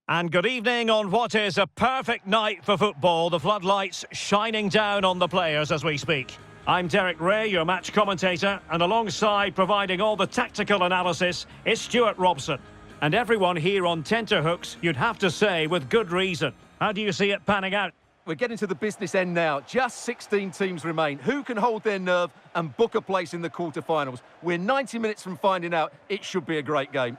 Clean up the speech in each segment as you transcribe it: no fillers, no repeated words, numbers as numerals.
And good evening on what is a perfect night for football. The floodlights shining down on the players as we speak. I'm Derek Ray, your match commentator, and alongside providing all the tactical analysis is Stuart Robson. And everyone here on tenterhooks, you'd have to say, with good reason. How do you see it panning out? We're getting to the business end now. Just 16 teams remain. Who can hold their nerve and book a place in the quarterfinals? We're 90 minutes from finding out. It should be a great game.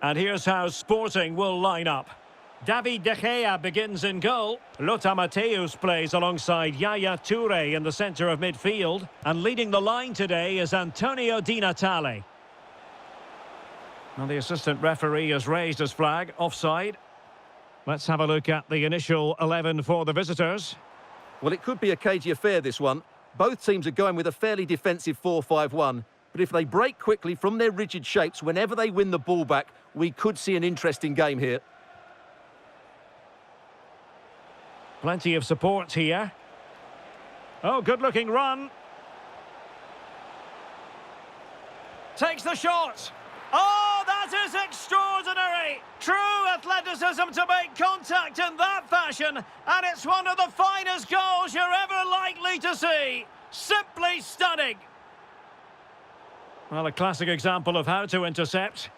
And here's how Sporting will line up. David De Gea begins in goal. Lothar Matthäus plays alongside Yaya Toure in the centre of midfield. And leading the line today is Antonio Di Natale. Now the assistant referee has raised his flag, offside. Let's have a look at the initial 11 for the visitors. Well, it could be a cagey affair, this one. Both teams are going with a fairly defensive 4-5-1. But if they break quickly from their rigid shapes whenever they win the ball back, we could see an interesting game here. Plenty of support here. Oh, good-looking run. Takes the shot. Oh, that is extraordinary! True athleticism to make contact in that fashion, and it's one of the finest goals you're ever likely to see. Simply stunning. Well, a classic example of how to intercept.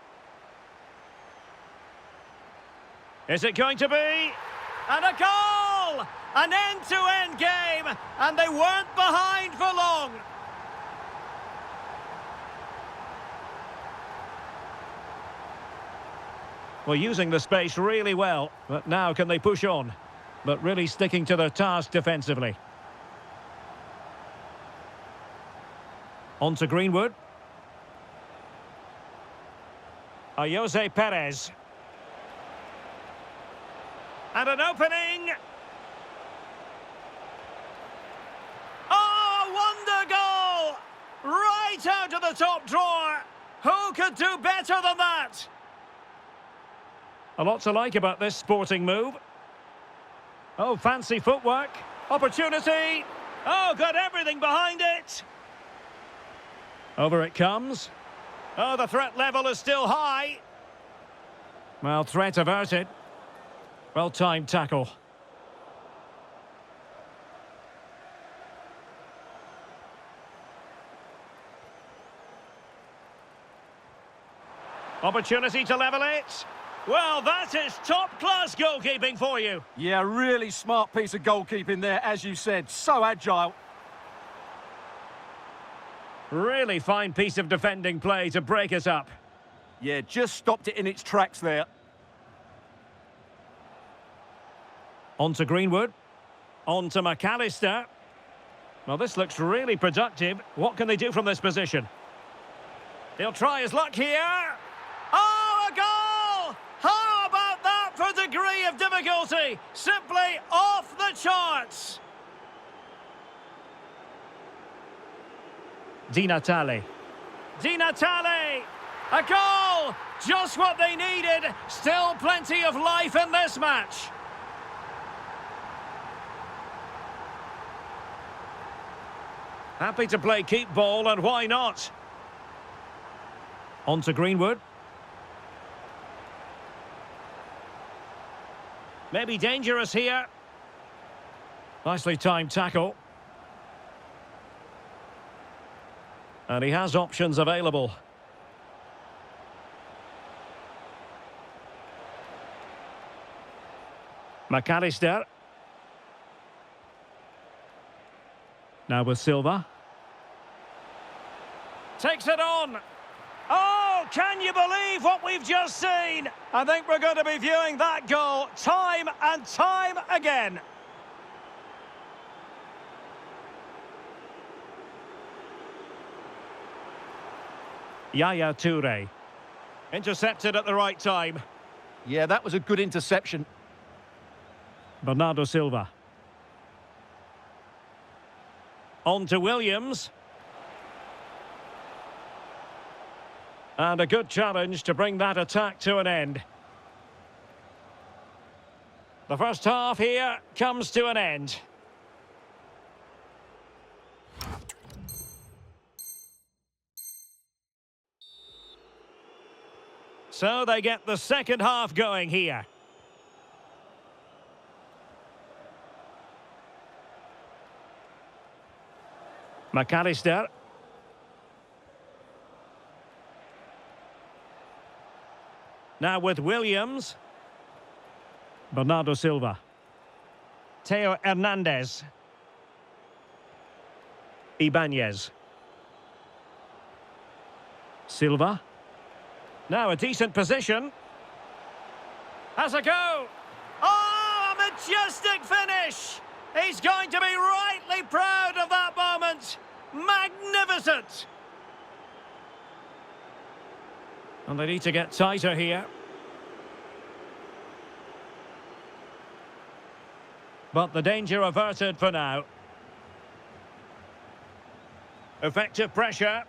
Is it going to be? And a goal! An end-to-end game, and they weren't behind for long. Well, using the space really well, but now can they push on? But really sticking to their task defensively. On to Greenwood. Jose Perez. And an opening. Oh, a wonder goal! Right out of the top drawer. Who could do better than that? A lot to like about this Sporting move. Oh, fancy footwork. Opportunity. Oh, got everything behind it. Over it comes. Oh, the threat level is still high. Well, threat averted. Well-timed tackle. Opportunity to level it. Well, that is top-class goalkeeping for you. Yeah, really smart piece of goalkeeping there, as you said. So agile. Really fine piece of defending play to break us up. Yeah, just stopped it in its tracks there. On to Greenwood. On to McAllister. Well, this looks really productive. What can they do from this position? He'll try his luck here. Oh, a goal! How about that for degree of difficulty? Simply off the charts. Di Natale. Di Natale! A goal! Just what they needed. Still plenty of life in this match. Happy to play keep ball, and why not? On to Greenwood. Maybe dangerous here. Nicely timed tackle. And he has options available. McAllister. Now with Silva. Takes it on. Oh, can you believe what we've just seen? I think we're going to be viewing that goal time and time again. Yaya Toure. Intercepted at the right time. Yeah, that was a good interception. Bernardo Silva. On to Williams. And a good challenge to bring that attack to an end. The first half here comes to an end. So they get the second half going here. McAllister. Now with Williams. Bernardo Silva. Theo Hernandez. Ibanez. Silva. Now a decent position. Has a go. Oh, a majestic finish. He's going to be rightly proud of that moment. Magnificent. And they need to get tighter here. But the danger averted for now. Effective pressure.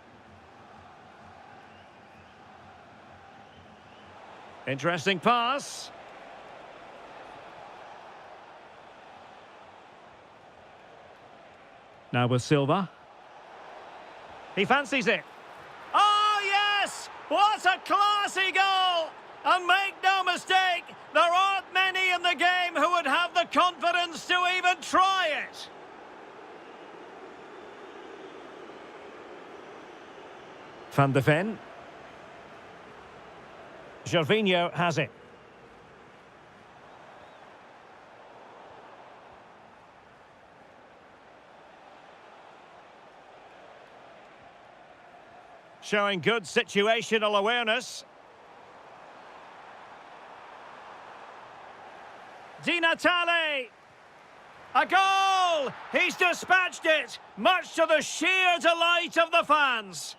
Interesting pass. Now with Silva. He fancies it. Oh, yes! What a classy goal! And make no mistake, there aren't many in the game who would have the confidence to even try it. Van de Ven. Gervinho has it. Showing good situational awareness. Di Natale! A goal! He's dispatched it, much to the sheer delight of the fans.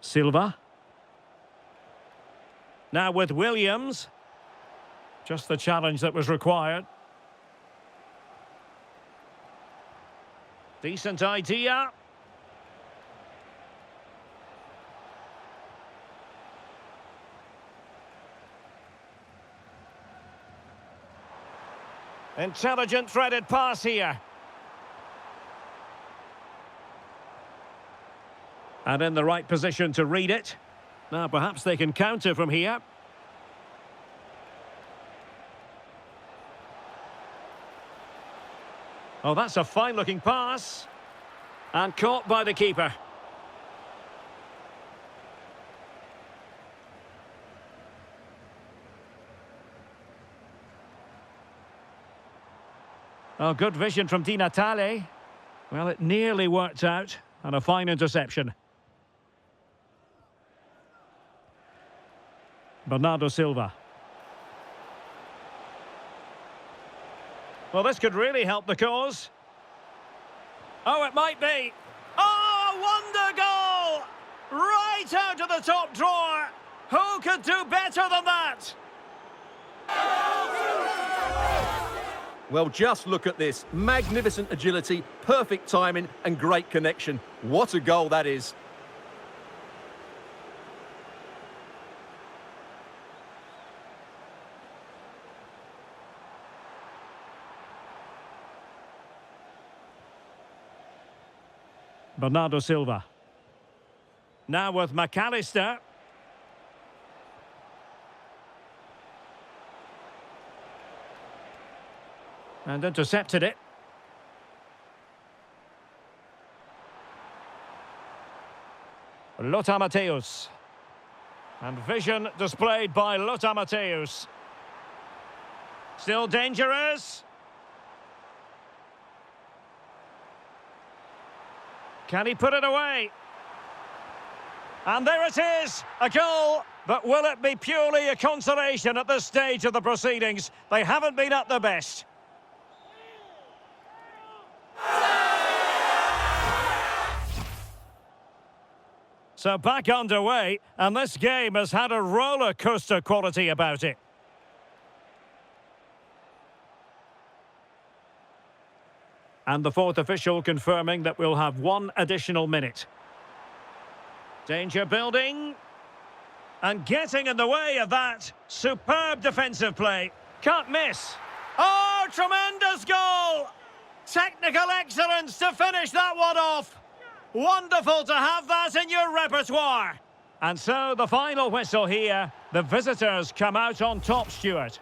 Silva. Now with Williams. Just the challenge that was required. Decent idea. Intelligent threaded pass here. And in the right position to read it. Now perhaps they can counter from here. Oh, that's a fine-looking pass. And caught by the keeper. Oh, good vision from Di Natale. Well, it nearly worked out. And a fine interception. Bernardo Silva. Well, this could really help the cause. Oh, it might be. Oh, a wonder goal! Right out of the top drawer. Who could do better than that? Well, just look at this. Magnificent agility, perfect timing and great connection. What a goal that is. Bernardo Silva. Now with McAllister. And intercepted it. Lothar Matthäus. And vision displayed by Lothar Matthäus. Still dangerous. Can he put it away? And there it is, a goal. But will it be purely a consolation at this stage of the proceedings? They haven't been at their best. So back underway, and this game has had a roller coaster quality about it. And the fourth official confirming that we'll have one additional minute. Danger building. And getting in the way of that. Superb defensive play. Can't miss. Oh, tremendous goal! Technical excellence to finish that one off. Wonderful to have that in your repertoire. And so the final whistle here. The visitors come out on top, Stuart.